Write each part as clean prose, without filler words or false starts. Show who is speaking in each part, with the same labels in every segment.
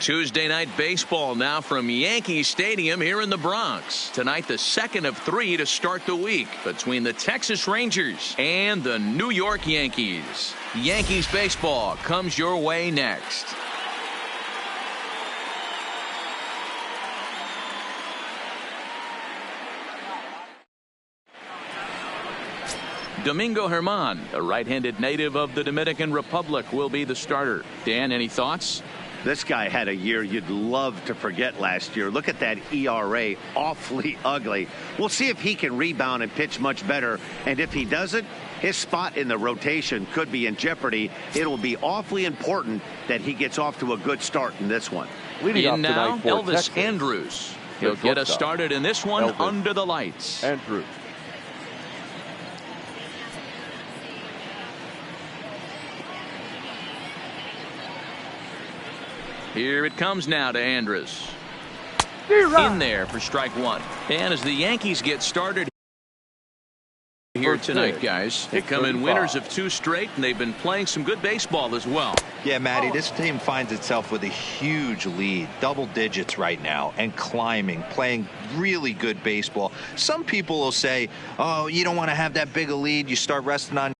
Speaker 1: Tuesday night baseball now from Yankee Stadium here in the Bronx. Tonight, the second of 3 to start the week between the Texas Rangers and the New York Yankees. Yankees baseball comes your way next. Domingo Germán, a right-handed native of the Dominican Republic, will be the starter. Dan, any thoughts?
Speaker 2: This guy had a year you'd love to forget last year. Look at that ERA, awfully ugly. We'll see if he can rebound and pitch much better. And if he doesn't, his spot in the rotation could be in jeopardy. It'll be awfully important that he gets off to a good start in this one.
Speaker 1: In now, Elvis Andrus. He'll get us started in this one under the lights.
Speaker 3: Andrus.
Speaker 1: Here it comes now to Andrus. In there for strike one. And as the Yankees get started here tonight, guys, they come in winners of 2 straight, and they've been playing some good baseball as well.
Speaker 4: Yeah, Matty, this team finds itself with a huge lead, double digits right now, and climbing, playing really good baseball. Some people will say, oh, you don't want to have that big a lead. You start resting on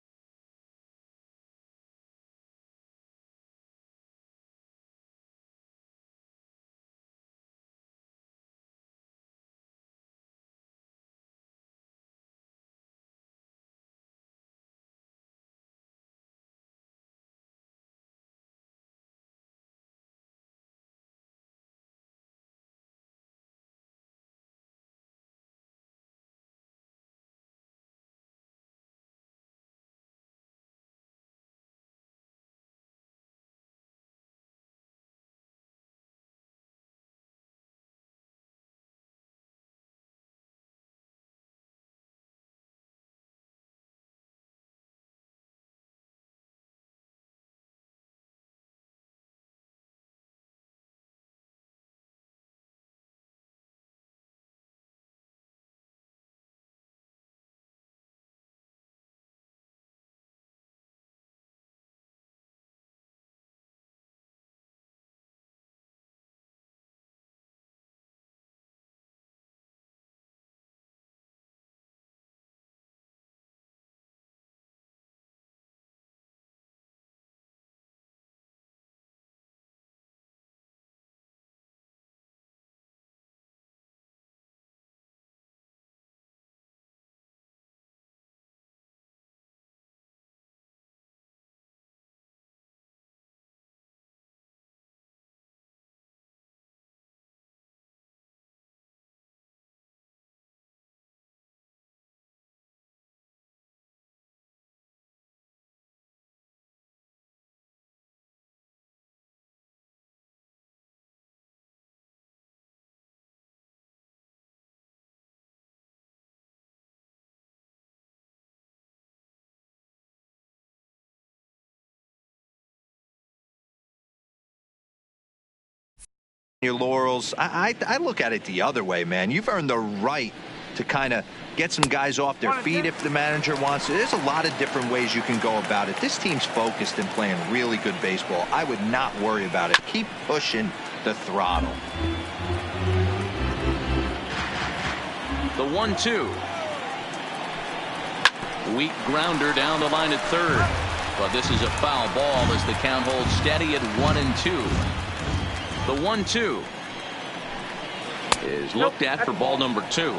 Speaker 4: your laurels. I look at it the other way, man. You've earned the right to kind of get some guys off their feet if the manager wants to. There's a lot of different ways you can go about it. This team's focused and playing really good baseball. I would not worry about it. Keep pushing the throttle.
Speaker 1: The 1-2. Weak grounder down the line at third. But this is a foul ball as the count holds steady at 1-2. The 1-2 is looked at for ball number 2.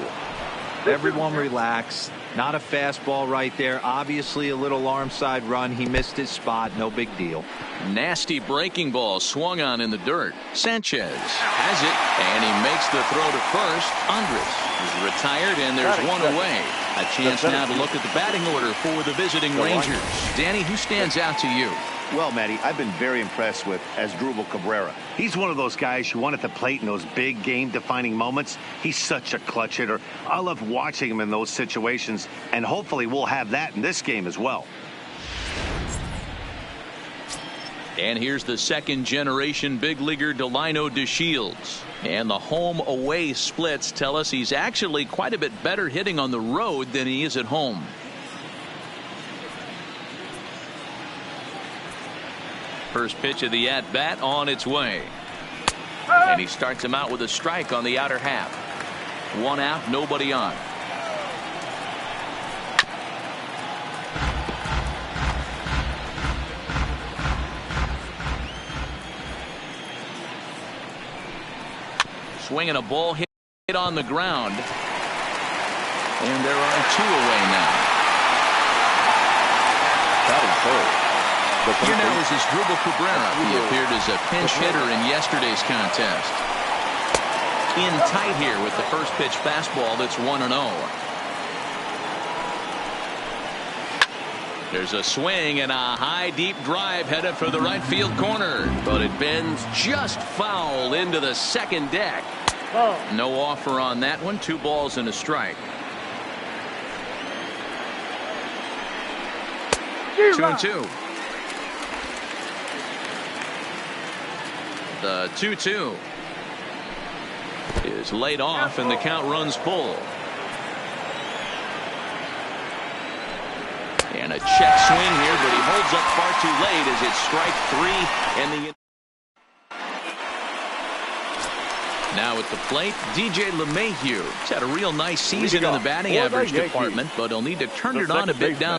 Speaker 4: Everyone relax. Not a fastball right there. Obviously a little arm side run. He missed his spot. No big deal.
Speaker 1: Nasty breaking ball swung on in the dirt. Sanchez has it, and he makes the throw to first. Andrus is retired, and there's one away. A chance now to look at the batting order for the visiting Rangers. Danny, who stands out to you?
Speaker 2: Well, Matty, I've been very impressed with Asdrubal Cabrera. He's one of those guys who want at the plate in those big game-defining moments. He's such a clutch hitter. I love watching him in those situations, and hopefully we'll have that in this game as well.
Speaker 1: And here's the second-generation big leaguer Delino DeShields. And the home-away splits tell us he's actually quite a bit better hitting on the road than he is at home. First pitch of the at-bat on its way. And he starts him out with a strike on the outer half. One out, nobody on. Swinging a ball hit on the ground. And there are two away now. Here now is Asdrubal Cabrera. He appeared as a pinch hitter in yesterday's contest. In tight here with the first pitch fastball that's 1-0. There's a swing and a high deep drive headed for the right field corner, but it bends just foul into the second deck. No offer on that one. 2 balls and a strike. 2-2. The 2-2 is laid off and the count runs full. And a check swing here, but he holds up far too late as it's strike 3 and the now at the plate, DJ LeMahieu. He's had a real nice season in the batting average department, but he'll need to turn it on a bit down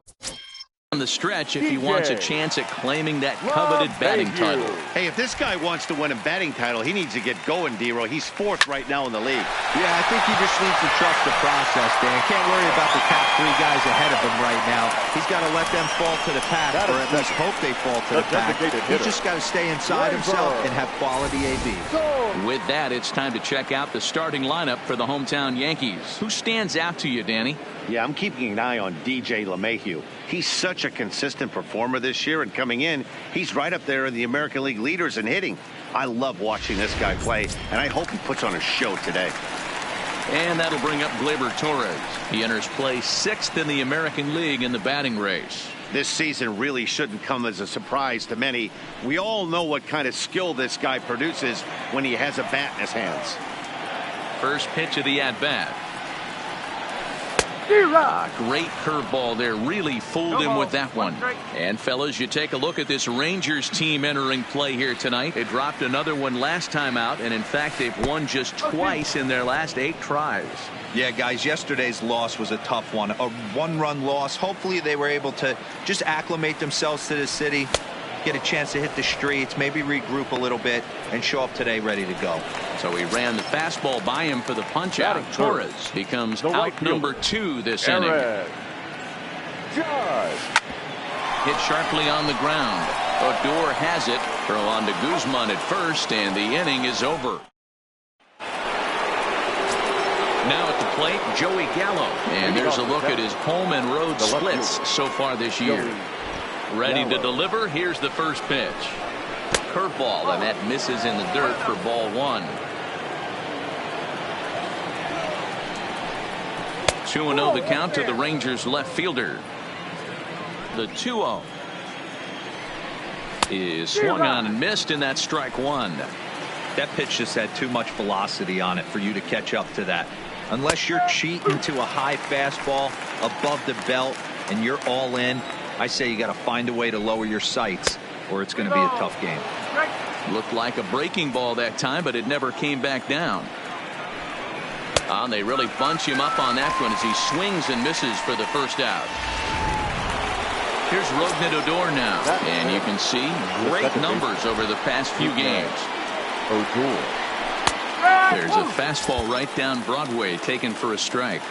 Speaker 1: on the stretch if he wants a chance at claiming that coveted batting title.
Speaker 2: Hey, if this guy wants to win a batting title, he needs to get going, D-Row. He's 4th right now in the league.
Speaker 4: Yeah, I think he just needs to trust the process, Dan. Can't worry about the top 3 guys ahead of him right now. He's got to let them fall to the pack, or at least hope they fall to the pack. He's just got to stay inside himself and have quality AB.
Speaker 1: With that, it's time to check out the starting lineup for the hometown Yankees. Who stands out to you, Danny?
Speaker 2: Yeah, I'm keeping an eye on DJ LeMahieu. He's such a consistent performer this year, and coming in, he's right up there in the American League leaders in hitting. I love watching this guy play, and I hope he puts on a show today.
Speaker 1: And that'll bring up Gleyber Torres. He enters play 6th in the American League in the batting race.
Speaker 2: This season really shouldn't come as a surprise to many. We all know what kind of skill this guy produces when he has a bat in his hands.
Speaker 1: First pitch of the at-bat. Great curveball there. Really fooled him with that one. And fellas, you take a look at this Rangers team entering play here tonight. They dropped another one last time out, and in fact they've won just twice in their last 8 tries.
Speaker 4: Yeah, guys, yesterday's loss was a tough one. A 1-run loss. Hopefully they were able to just acclimate themselves to the city, get a chance to hit the streets, maybe regroup a little bit, and show up today ready to go.
Speaker 1: So he ran the fastball by him for the punch out. Torres becomes out number 2 this inning. Hit sharply on the ground. Odor has it. Throw on to Guzman at first, and the inning is over. Now at the plate, Joey Gallo. And there's a look at his home and road splits so far this year. Ready to deliver. Here's the first pitch. Curveball, and that misses in the dirt for ball 1. 2-0 the count to the Rangers left fielder. The 2-0 is swung on and missed, and that's strike 1.
Speaker 4: That pitch just had too much velocity on it for you to catch up to that. Unless you're cheating to a high fastball above the belt and you're all in, I say you got to find a way to lower your sights, or it's going to be a tough game.
Speaker 1: Looked like a breaking ball that time, but it never came back down. And they really bunch him up on that one as he swings and misses for the first out. Here's Rougned Odor now, and you can see great numbers over the past few games. There's a fastball right down Broadway taken for a strike.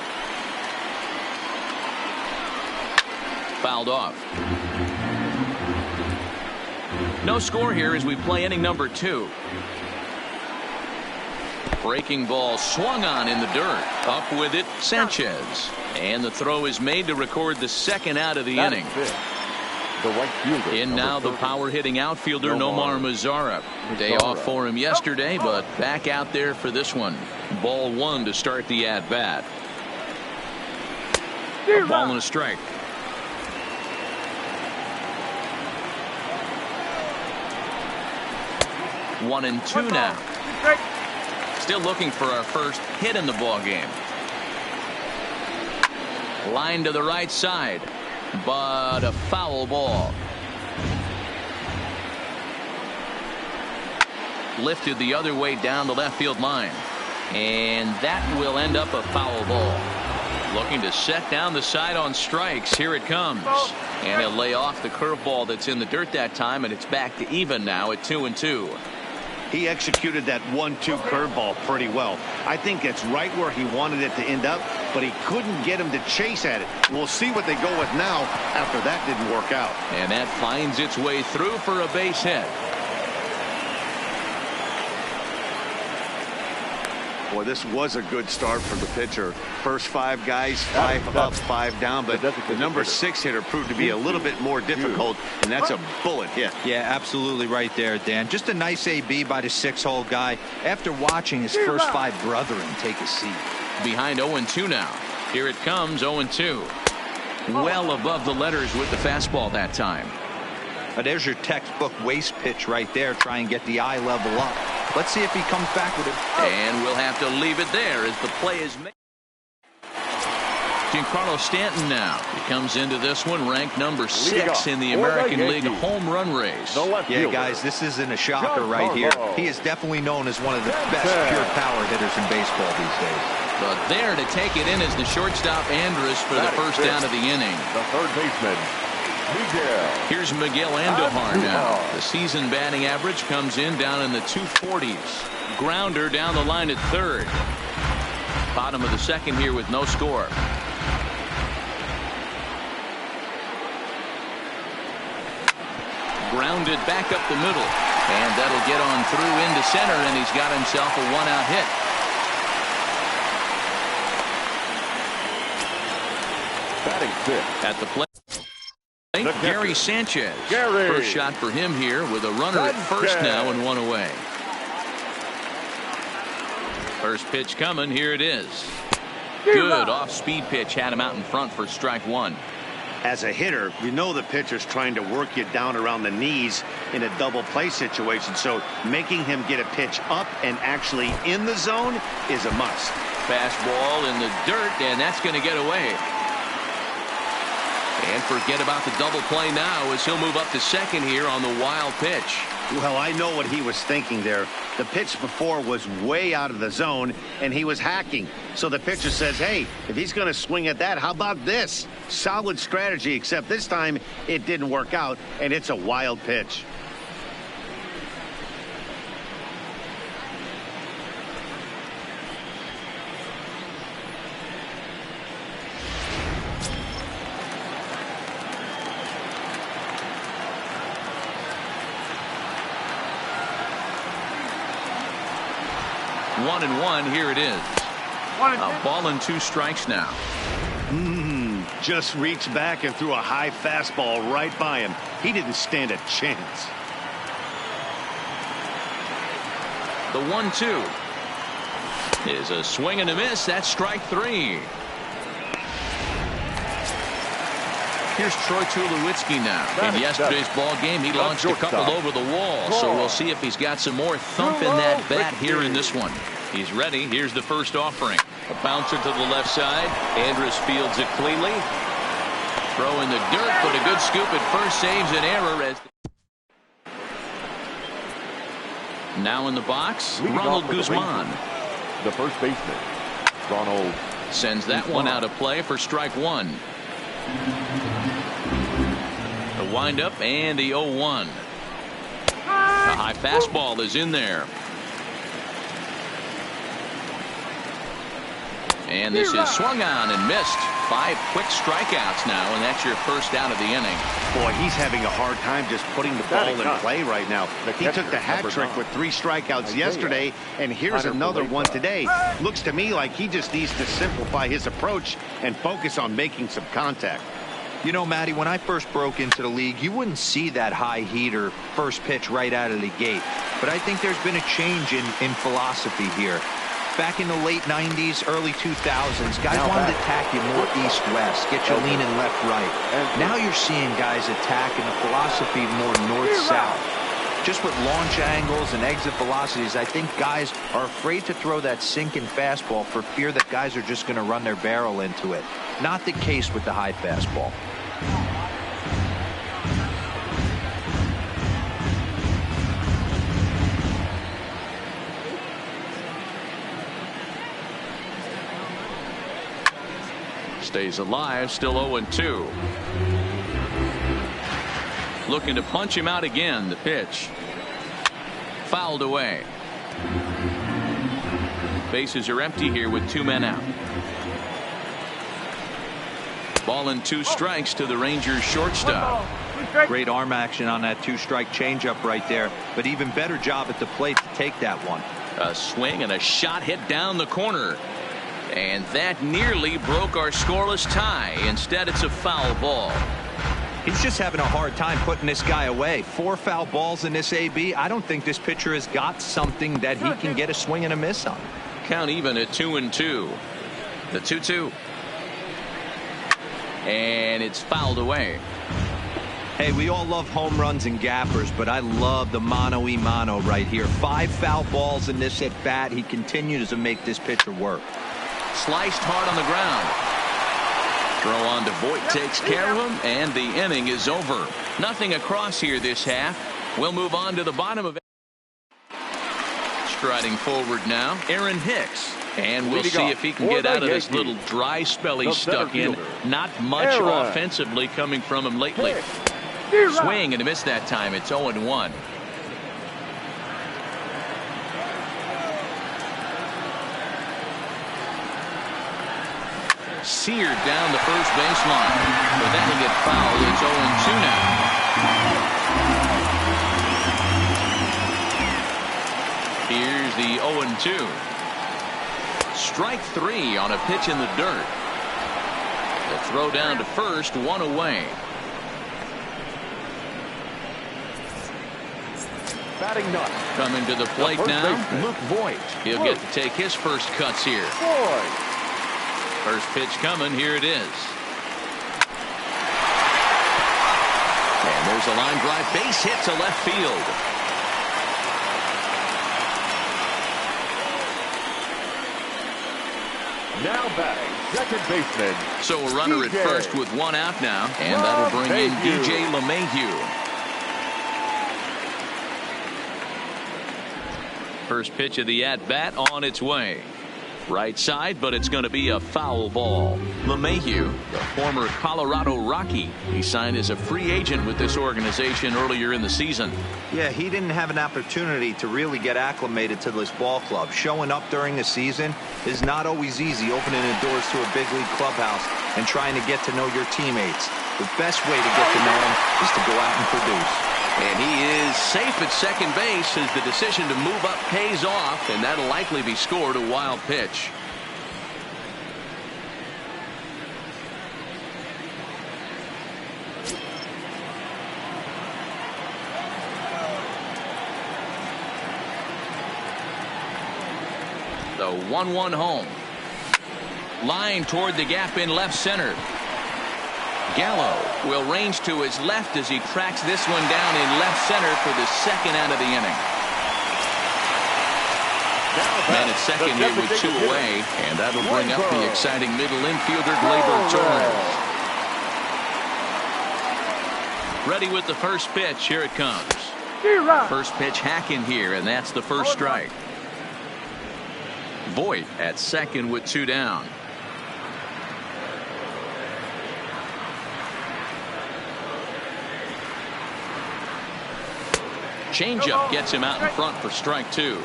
Speaker 1: Fouled off. No score here as we play inning number 2. Breaking ball swung on in the dirt. Up with it, Sanchez. And the throw is made to record the second out of the inning. In now the power hitting outfielder Nomar Mazara. Day off for him yesterday, but back out there for this one. Ball 1 to start the at bat. A ball and a strike. One and 2 now. Still looking for our first hit in the ball game. Line to the right side, but a foul ball. lifted the other way down the left field line. And that will end up a foul ball. Looking to set down the side on strikes. Here it comes. And he'll lay off the curveball that's in the dirt that time, and it's back to even now at 2-2.
Speaker 2: He executed that 1-2 curveball pretty well. I think it's right where he wanted it to end up, but he couldn't get him to chase at it. We'll see what they go with now after that didn't work out.
Speaker 1: And that finds its way through for a base hit.
Speaker 2: Boy, this was a good start for the pitcher. First 5 guys, 5 up, 5 down, but the number 6 hitter proved to be a little bit more difficult, and that's a bullet hit.
Speaker 4: Yeah, absolutely right there, Dan. Just a nice AB by the 6-hole guy after watching his first 5 brethren take a seat.
Speaker 1: Behind 0-2 now. Here it comes, 0-2. Well above the letters with the fastball that time.
Speaker 4: There's your textbook waste pitch right there. Try and get the eye level up. Let's see if he comes back with it.
Speaker 1: And we'll have to leave it there as the play is made. Giancarlo Stanton now. He comes into this one ranked number 6 in the American League home run race.
Speaker 4: Yeah, guys, this isn't a shocker right here. He is definitely known as one of the best pure power hitters in baseball these days.
Speaker 1: But there to take it in is the shortstop Andrus for the first down of the inning.
Speaker 3: The third baseman, Miguel.
Speaker 1: Here's Miguel Andujar now. The season batting average comes in down in the 240s. Grounder down the line at third. Bottom of the second here with no score. Grounded back up the middle. And that'll get on through into center, and he's got himself a 1-out hit.
Speaker 3: Batting fifth.
Speaker 1: At the plate, Gary Sanchez. First shot for him here with a runner at first now and 1 away. First pitch coming. Here it is. Good off-speed pitch. Had him out in front for strike 1.
Speaker 2: As a hitter, you know the pitcher's trying to work you down around the knees in a double play situation, so making him get a pitch up and actually in the zone is a must.
Speaker 1: Fastball in the dirt, and that's going to get away. And forget about the double play now as he'll move up to second here on the wild pitch.
Speaker 2: Well, I know what he was thinking there. The pitch before was way out of the zone, and he was hacking. So the pitcher says, hey, if he's going to swing at that, how about this? Solid strategy, except this time it didn't work out, and it's a wild pitch.
Speaker 1: One and one. Here it is. A ball and 2 strikes now.
Speaker 2: Just reached back and threw a high fastball right by him. He didn't stand a chance.
Speaker 1: The 1-2 is a swing and a miss. That's strike 3. Here's Troy Tulowitzki now. In yesterday's ball game, he launched a couple over the wall. So we'll see if he's got some more thump in that bat here in this one. He's ready. Here's the first offering. A bouncer to the left side. Andrus fields it cleanly. Throw in the dirt, but a good scoop at first saves an error. As now in the box, Ronald Guzman.
Speaker 3: The first baseman, Ronald.
Speaker 1: Sends that one out of play for strike 1. The windup and the 0-1. A high fastball is in there. And this is swung on and missed. 5 quick strikeouts now, and that's your first out of the inning.
Speaker 2: Boy, he's having a hard time just putting the ball in play right now. He took the hat trick with 3 strikeouts yesterday, and here's another one today. Looks to me like he just needs to simplify his approach and focus on making some contact.
Speaker 4: You know, Matty, when I first broke into the league, you wouldn't see that high heater first pitch right out of the gate. But I think there's been a change in philosophy here. Back in the late 90s, early 2000s, guys wanted to attack you more east-west, get you leaning left-right. Now you're seeing guys attacking the philosophy more north-south. Just with launch angles and exit velocities, I think guys are afraid to throw that sinking fastball for fear that guys are just going to run their barrel into it. Not the case with the high fastball.
Speaker 1: Stays alive, still 0-2. Looking to punch him out again. The pitch. Fouled away. Bases are empty here with 2 men out. Ball and 2 strikes to the Rangers shortstop.
Speaker 4: Great arm action on that 2-strike changeup right there, but even better job at the plate to take that one.
Speaker 1: A swing and a shot hit down the corner. And that nearly broke our scoreless tie. Instead, it's a foul ball.
Speaker 4: He's just having a hard time putting this guy away. 4 foul balls in this AB. I don't think this pitcher has got something that he can get a swing and a miss on.
Speaker 1: Count even at 2-2. The 2-2. And it's fouled away.
Speaker 4: Hey, we all love home runs and gappers, but I love the mano-a-mano right here. 5 foul balls in this at bat. He continues to make this pitcher work.
Speaker 1: Sliced hard on the ground. Throw on to Voit takes care of him, and the inning is over. Nothing across here this half. We'll move on to the bottom of it. Striding forward now, Aaron Hicks. And we'll see if he can get out of this little dry spell he's stuck in. Not much offensively coming from him lately. Swing and a miss that time. It's 0-1. Seared down the first baseline. But then he gets fouled. It's 0-2 now. Here's the 0-2. Strike 3 on a pitch in the dirt. The throw down to first, 1 away.
Speaker 3: Batting ninth.
Speaker 1: Coming to the plate now,
Speaker 3: Luke Voit.
Speaker 1: He'll get to take his first cuts here. First pitch coming. Here it is. And there's a line drive. Base hit to left field.
Speaker 3: Now batting, second baseman.
Speaker 1: So a runner at first with 1 out now. And that'll bring in DJ LeMahieu. First pitch of the at-bat on its way. Right side, but it's going to be a foul ball. LeMahieu, the former Colorado Rocky. He signed as a free agent with this organization earlier in the season.
Speaker 4: Yeah, he didn't have an opportunity to really get acclimated to this ball club. Showing up during the season is not always easy, opening the doors to a big league clubhouse and trying to get to know your teammates. The best way to get to know them is to go out and produce.
Speaker 1: And he is safe at second base as the decision to move up pays off, and that'll likely be scored. A wild pitch. The 1-1 home. Line toward the gap in left center. Gallo will range to his left as he tracks this one down in left center for the second out of the inning. Man at second here with 2 away, and that'll bring up the exciting middle infielder Gleyber Torres. Ready with the first pitch. Here it comes. First pitch hacking here, and that's the first strike. Voit at second with 2 down. Changeup gets him out in front for strike 2.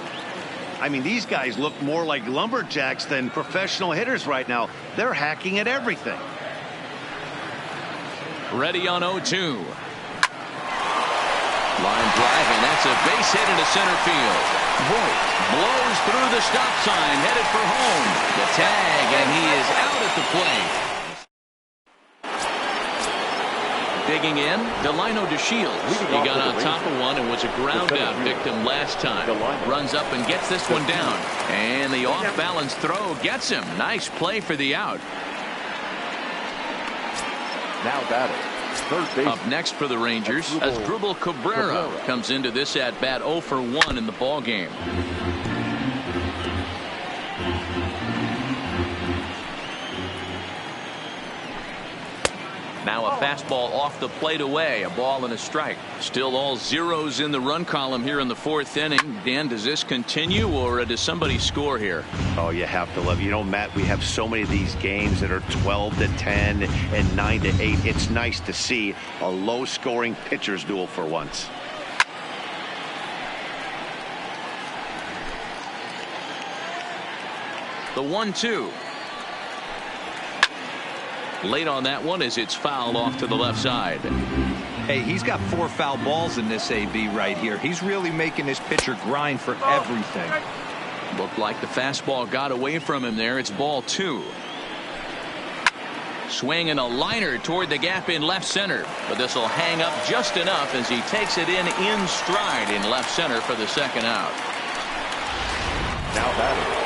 Speaker 2: I mean, these guys look more like lumberjacks than professional hitters right now. They're hacking at everything.
Speaker 1: Ready on 0-2. Line drive, and that's a base hit into center field. Voit blows through the stop sign, headed for home. The tag, and he is out at the plate. Digging in, Delino DeShields. He got on top of one and was a ground out victim last time. Runs up and gets this one down. And the off-balance throw gets him. Nice play for the out.
Speaker 3: Now batting, third base.
Speaker 1: Up next for the Rangers, Asdrubal Cabrera comes into this at-bat 0 for 1 in the ballgame. Now a fastball off the plate away. A ball and a strike. Still all zeros in the run column here in the fourth inning. Dan, does this continue or does somebody score here?
Speaker 2: Oh, you have to love it. You know, Matt, we have so many of these games that are 12-10 and 9-8. It's nice to see a low-scoring pitcher's duel for once.
Speaker 1: The 1-2. Late on that one as it's fouled off to the left side.
Speaker 4: Hey, he's got 4 foul balls in this AB right here. He's really making this pitcher grind for everything.
Speaker 1: Looked like the fastball got away from him there. It's ball 2. Swinging a liner toward the gap in left center. But this will hang up just enough as he takes it in stride in left center for the second out.
Speaker 3: Now batting.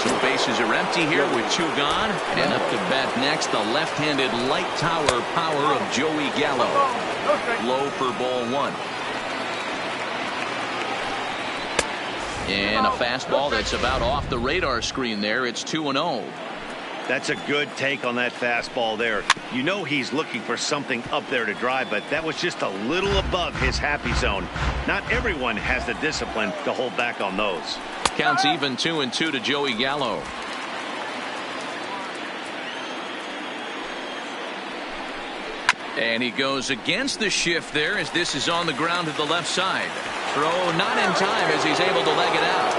Speaker 1: Two bases are empty here with 2 gone. And up to bat next, the left-handed light tower power of Joey Gallo. Low for ball 1. And a fastball that's about off the radar screen there. It's 2-0.
Speaker 2: That's a good take on that fastball there. You know he's looking for something up there to drive, but that was just a little above his happy zone. Not everyone has the discipline to hold back on those.
Speaker 1: Counts even 2-2 to Joey Gallo. And he goes against the shift there as this is on the ground to the left side. Throw not in time as he's able to leg it out.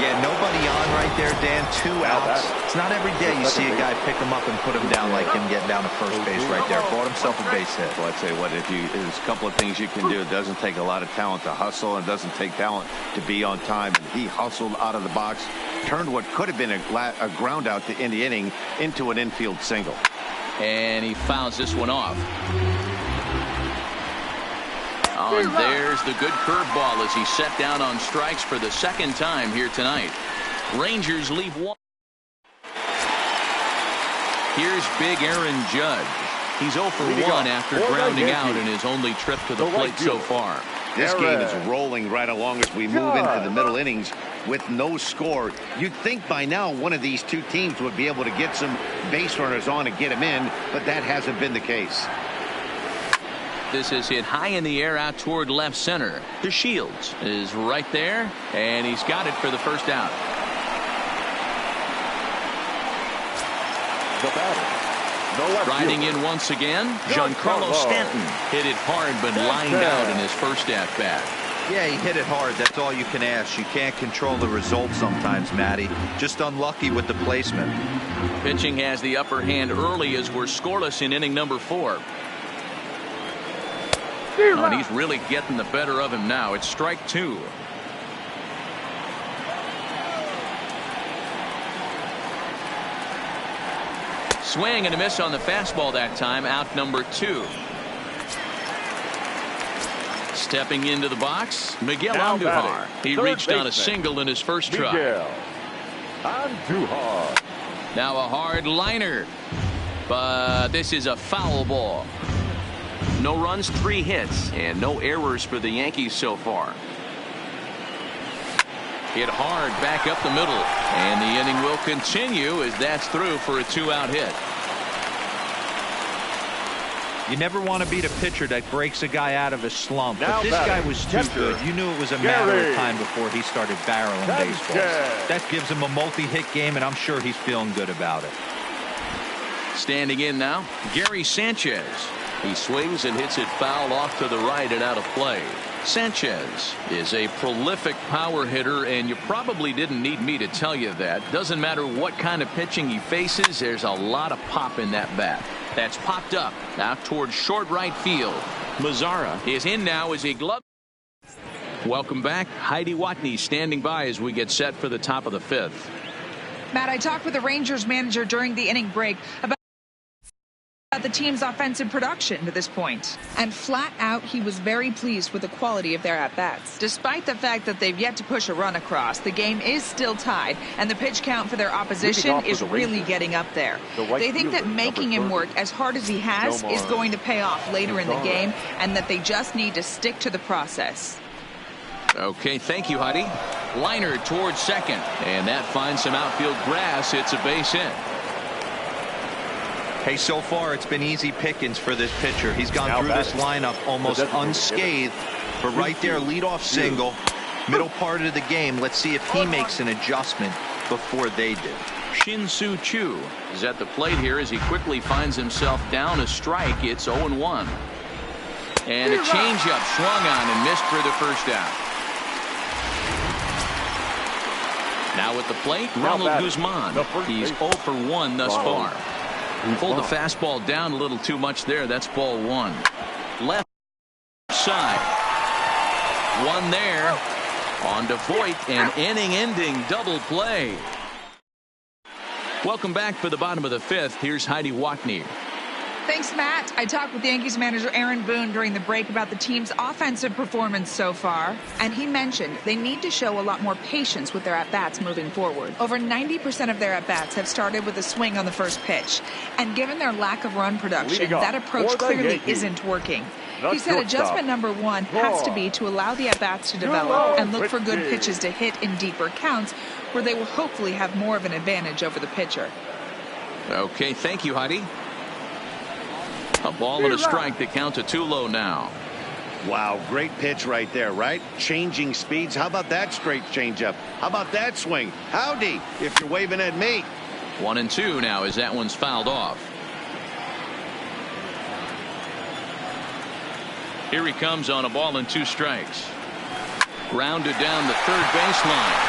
Speaker 4: Yeah, nobody on right there, Dan. 2 outs. It's not every day you see a guy pick him up and put him down like him getting down to first base right there. Bought himself a base hit.
Speaker 5: Well, I'd say what if you there's a couple of things you can do. It doesn't take a lot of talent to hustle, and it doesn't take talent to be on time. And he hustled out of the box, turned what could have been a ground out to end the inning into an infield single.
Speaker 1: And he fouls this one off. Oh, and there's the good curveball as he's set down on strikes for the second time here tonight. Rangers leave 1. Here's big Aaron Judge. He's 0 for 1 after grounding out in his only trip to the plate so far.
Speaker 2: This game is rolling right along as we move into the middle innings with no score. You'd think by now one of these two teams would be able to get some base runners on and get them in, but that hasn't been the case.
Speaker 1: This is hit high in the air out toward left center. The Shields is right there, and he's got it for the first out.
Speaker 3: The batter.
Speaker 1: Riding in once again, Giancarlo Stanton hit it hard but lined out in his first at bat.
Speaker 4: Yeah, he hit it hard. That's all you can ask. You can't control the result sometimes, Matty. Just unlucky with the placement.
Speaker 1: Pitching has the upper hand early as we're scoreless in inning number 4. Oh, and he's really getting the better of him now. It's strike 2. Swing and a miss on the fastball that time. Out number 2. Stepping into the box, Miguel Andujar. He reached on a single in his first try.
Speaker 3: Andujar.
Speaker 1: Now a hard liner, but this is a foul ball. No runs, 3 hits, and no errors for the Yankees so far. Hit hard back up the middle, and the inning will continue as that's through for a 2-out hit.
Speaker 4: You never want to beat a pitcher that breaks a guy out of a slump.
Speaker 3: Now
Speaker 4: but this guy was too good. You knew it was a matter of time before he started barreling baseballs. That gives him a multi-hit game, and I'm sure he's feeling good about it.
Speaker 1: Standing in now, Gary Sanchez. He swings and hits it foul off to the right and out of play. Sanchez is a prolific power hitter, and you probably didn't need me to tell you that. Doesn't matter what kind of pitching he faces, there's a lot of pop in that bat. That's popped up out towards short right field. Mazzara is in now as he glove. Welcome back. Heidi Watney standing by as we get set for the top of the 5th.
Speaker 6: Matt, I talked with the Rangers manager during the inning break about the team's offensive production to this point. And flat out, he was very pleased with the quality of their at-bats. Despite the fact that they've yet to push a run across, the game is still tied, and the pitch count for their opposition is really getting up there. They think that making him work as hard as he has is going to pay off later in the game, and that they just need to stick to the process.
Speaker 1: Okay, thank you, Heidi. Liner towards second, and that finds some outfield grass. It's a base hit.
Speaker 4: Hey, so far it's been easy pickings for this pitcher. He's gone through this lineup almost unscathed. But right there, leadoff single, middle part of the game. Let's see if he makes an adjustment before they do.
Speaker 1: Shin-Soo Choo is at the plate here as he quickly finds himself down a strike. It's 0-1. And a changeup swung on and missed for the first out. Now at the plate, Ronald Guzman. He's 0 for 1 thus far. Pulled the fastball down a little too much there. That's ball 1. Left side. One there. On to Voit, an inning-ending double play. Welcome back for the bottom of the 5th. Here's Heidi Watney.
Speaker 6: Thanks, Matt. I talked with Yankees manager Aaron Boone during the break about the team's offensive performance so far, and he mentioned they need to show a lot more patience with their at-bats moving forward. Over 90% of their at-bats have started with a swing on the first pitch, and given their lack of run production, that approach clearly isn't working. He said adjustment number 1 has to be to allow the at-bats to develop and look for good pitches to hit in deeper counts where they will hopefully have more of an advantage over the pitcher.
Speaker 1: Okay, thank you, Heidi. A ball and a strike. The count to 2 low now.
Speaker 2: Wow, great pitch right there, right? Changing speeds. How about that straight changeup? How about that swing? Howdy, if you're waving at me.
Speaker 1: 1-2 now as that one's fouled off. Here he comes on a ball and 2 strikes. Grounded down the third baseline.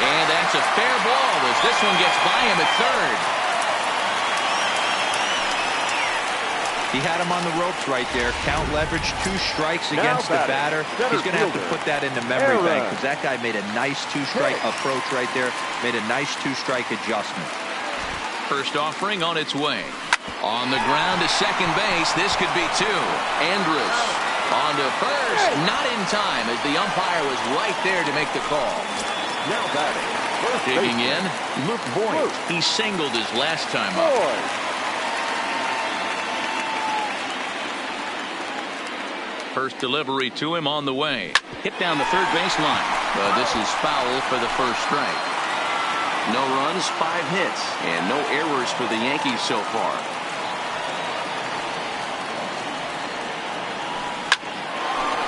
Speaker 1: And that's a fair ball as this one gets by him at third.
Speaker 4: He had him on the ropes right there. Count leverage, 2 strikes against the batter. He's going to have to put that in the memory bank because that guy made a nice 2-strike approach right there. Made a nice 2-strike adjustment.
Speaker 1: First offering on its way. On the ground to second base. This could be 2. Andrus on to first. Not in time as the umpire was right there to make the call.
Speaker 3: Now batting.
Speaker 1: Digging in, Luke Voit. He singled his last time up. First delivery to him on the way. Hit down the third baseline. But this is foul for the first strike. No runs, 5 hits, and no errors for the Yankees so far.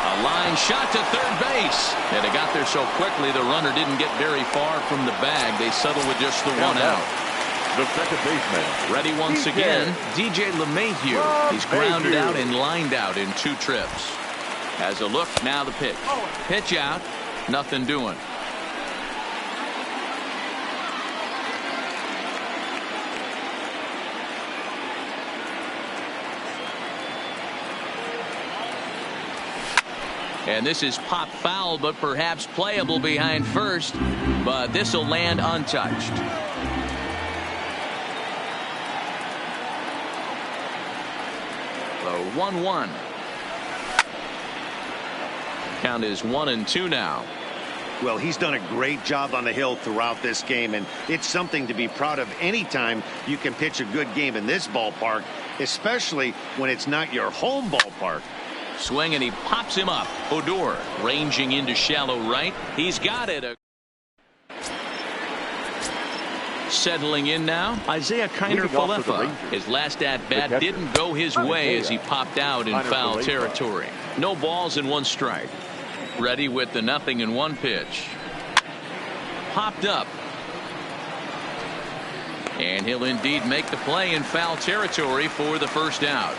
Speaker 1: A line shot to third base. And it got there so quickly the runner didn't get very far from the bag. They settled with just the 1 out.
Speaker 3: The second baseman.
Speaker 1: Ready once again, DJ LeMahieu. He's grounded out and lined out in 2 trips. As a look, now the pitch. Pitch out, nothing doing. And this is pop foul, but perhaps playable behind first. But this will land untouched. So 1-1. Count is 1-2 now.
Speaker 2: Well, he's done a great job on the hill throughout this game, and it's something to be proud of anytime you can pitch a good game in this ballpark, especially when it's not your home ballpark.
Speaker 1: Swing and he pops him up. Odor ranging into shallow right. He's got it. Settling in now, Isaiah Kiner-Falefa. His last at-bat didn't go his way as he popped out in foul territory. No balls and 1 strike. Ready with the 0-1 pitch. Popped up. And he'll indeed make the play in foul territory for the first out.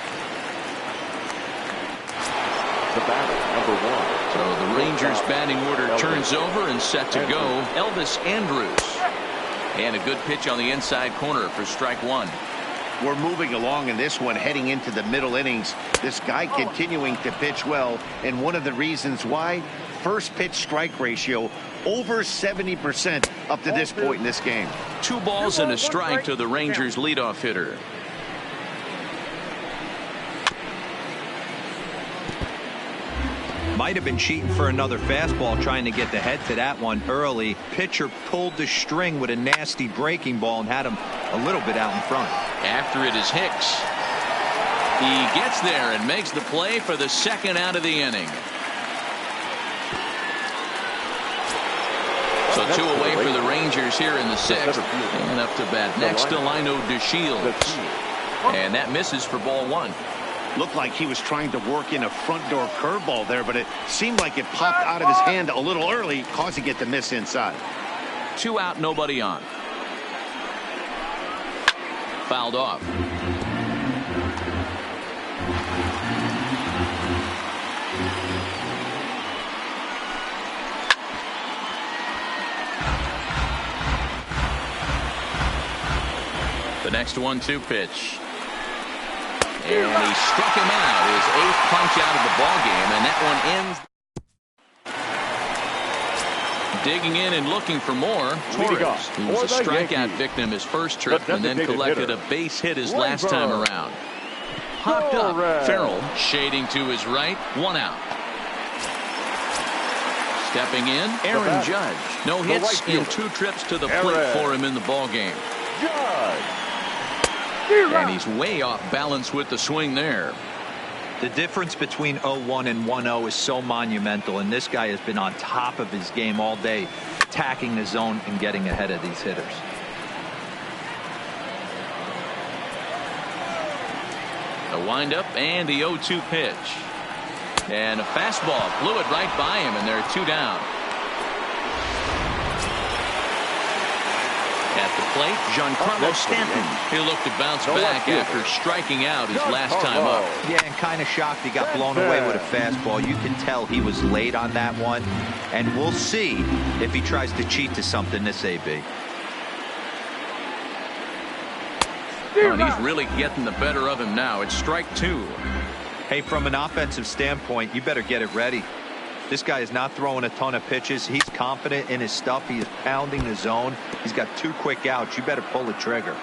Speaker 3: The batter, number 1.
Speaker 1: So the Rangers batting order turns over and set to go. Elvis Andrus. And a good pitch on the inside corner for strike 1.
Speaker 2: We're moving along in this one, heading into the middle innings. This guy continuing to pitch well, and one of the reasons why, first pitch strike ratio over 70% up to this point in this game.
Speaker 1: 2 balls and a strike to the Rangers leadoff hitter.
Speaker 4: Might have been cheating for another fastball, trying to get the head to that one early. Pitcher pulled the string with a nasty breaking ball and had him a little bit out in front.
Speaker 1: After it is Hicks. He gets there and makes the play for the second out of the inning. So 2 away for the Rangers here in the 6th. And up to bat next to Lino DeShields. And that misses for ball one.
Speaker 2: Looked like he was trying to work in a front door curveball there, but it seemed like it popped out of his hand a little early, causing it to miss inside.
Speaker 1: 2 out, nobody on. Fouled off. The next 1-2 pitch. And he struck him out. His 8th punch out of the ball game, and that one ends. Digging in and looking for more. Torres, who was a strikeout victim his first trip and then collected a base hit his last time around. Popped up. Farrell shading to his right. 1 out. Stepping in, Aaron Judge. No hits in 2 trips to the plate for him in the ball game. And he's way off balance with the swing there.
Speaker 4: The difference between 0-1 and 1-0 is so monumental, and this guy has been on top of his game all day, attacking the zone and getting ahead of these hitters.
Speaker 1: A windup and the 0-2 pitch. And a fastball blew it right by him, and there are 2 down. At the plate, Giancarlo Stanton. He looked to bounce back after striking out his last time up.
Speaker 4: Yeah, and kind of shocked he got blown away with a fastball. You can tell he was late on that one, and we'll see if he tries to cheat to something this AB.
Speaker 1: And he's really getting the better of him now. It's strike 2.
Speaker 4: Hey, from an offensive standpoint, you better get it ready. This guy is not throwing a ton of pitches. He's confident in his stuff. He is pounding the zone. He's got 2 quick outs. You better pull the trigger.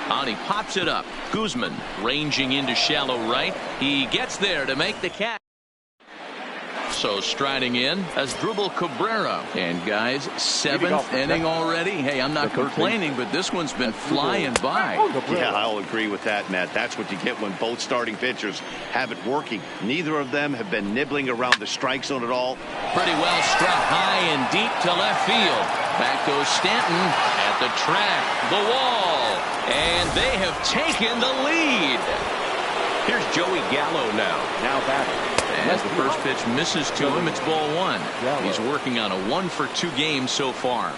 Speaker 1: On he pops it up. Guzman ranging into shallow right. He gets there to make the catch. So striding in as Asdrubal Cabrera. And guys, 7th inning already. Hey, I'm not complaining, but this one's been flying by.
Speaker 2: Yeah, I'll agree with that, Matt. That's what you get when both starting pitchers have it working. Neither of them have been nibbling around the strike zone at all.
Speaker 1: Pretty well struck high and deep to left field. Back goes Stanton at the track, the wall, and they have taken the lead. Here's Joey Gallo now.
Speaker 3: Now batting.
Speaker 1: As the first pitch misses to him, it's ball 1. He's working on a 1-for-2 game so far.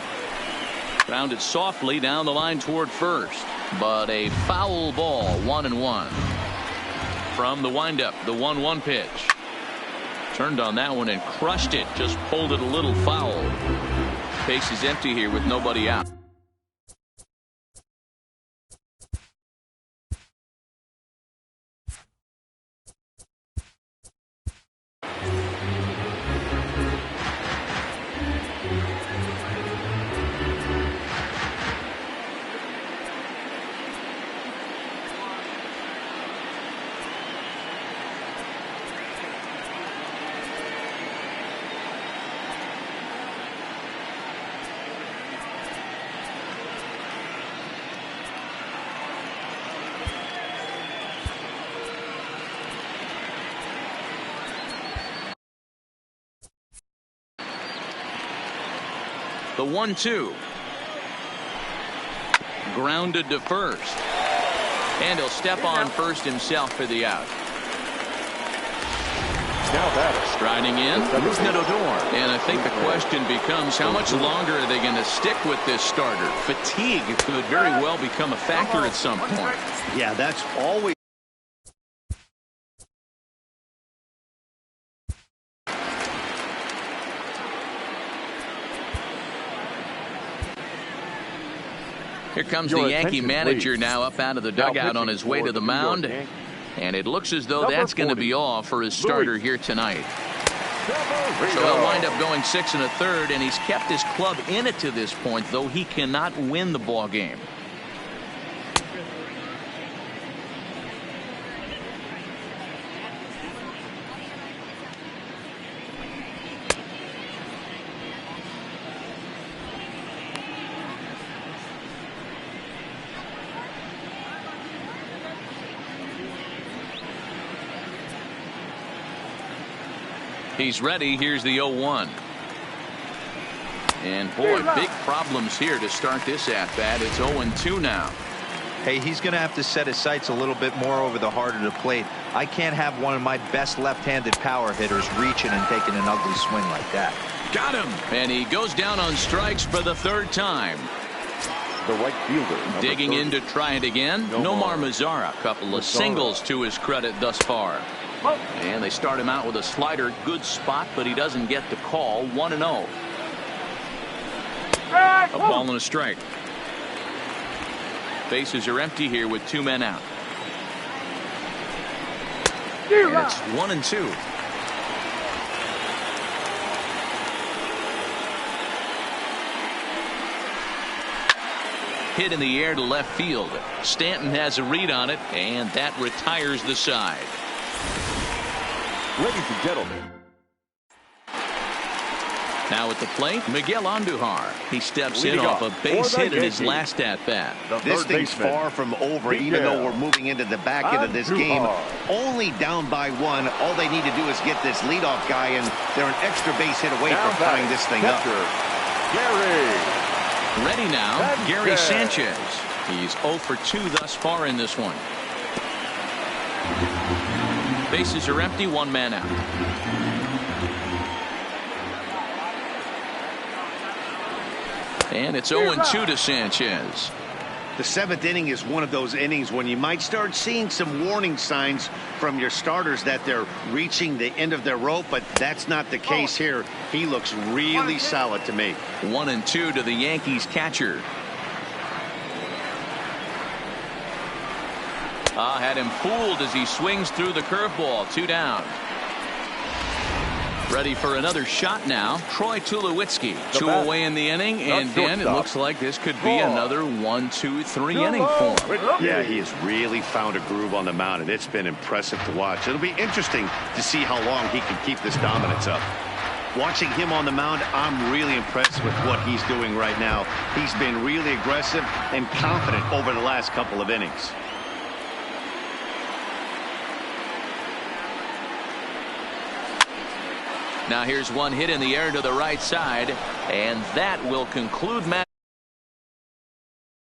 Speaker 1: Grounded softly down the line toward first, but a foul ball. 1-1. From the windup, the 1-1 pitch. Turned on that one and crushed it. Just pulled it a little foul. Base is empty here with nobody out. The 1-2. Grounded to first. And he'll step on first himself for the out.
Speaker 3: Now batting.
Speaker 1: Striding in, Odor. And I think the question becomes, how much longer are they going to stick with this starter? Fatigue could very well become a factor at some point.
Speaker 2: Yeah, that's always.
Speaker 1: Here comes the Yankee manager now up out of the dugout on his way to the mound. And it looks as though that's going to be all for his starter here tonight. So he'll wind up going 6 1/3, and he's kept his club in it to this point, though he cannot win the ball game. He's ready. Here's the 0-1. And boy, big problems here to start this at bat. It's 0-2 now.
Speaker 4: Hey, he's going to have to set his sights a little bit more over the heart of the plate. I can't have one of my best left-handed power hitters reaching and taking an ugly swing like that.
Speaker 1: Got him. And he goes down on strikes for the third time.
Speaker 3: The right fielder.
Speaker 1: Digging in to try it again. Nomar Mazara. Couple of singles to his credit thus far. And they start him out with a slider. Good spot, but he doesn't get the call. 1-0. A ball and a strike. Bases are empty here with 2 men out. And it's 1-2. Hit in the air to left field. Stanton has a read on it, and that retires the side.
Speaker 3: Ladies and gentlemen.
Speaker 1: Now at the plate, Miguel Andujar. He steps in off a base hit in his last at bat.
Speaker 2: This thing's far from over, even though we're moving into the back end of this game. Only down by 1. All they need to do is get this leadoff guy, and they're an extra base hit away from tying this thing up.
Speaker 1: Ready now, Gary Sanchez. He's 0 for 2 thus far in this one. Bases are empty, 1 man out. And it's 0-2 to Sanchez.
Speaker 2: The 7th inning is one of those innings when you might start seeing some warning signs from your starters that they're reaching the end of their rope, but that's not the case here. He looks really solid to me.
Speaker 1: 1-2 to the Yankees catcher. Had him fooled as he swings through the curveball. 2 down. Ready for another shot now. Troy Tulowitzki. 2 away in the inning, and Dan, it looks like this could be another 1-2-3 inning for him.
Speaker 2: Yeah, he has really found a groove on the mound, and it's been impressive to watch. It'll be interesting to see how long he can keep this dominance up. Watching him on the mound, I'm really impressed with what he's doing right now. He's been really aggressive and confident over the last couple of innings.
Speaker 1: Now here's one hit in the air to the right side, and that will conclude match.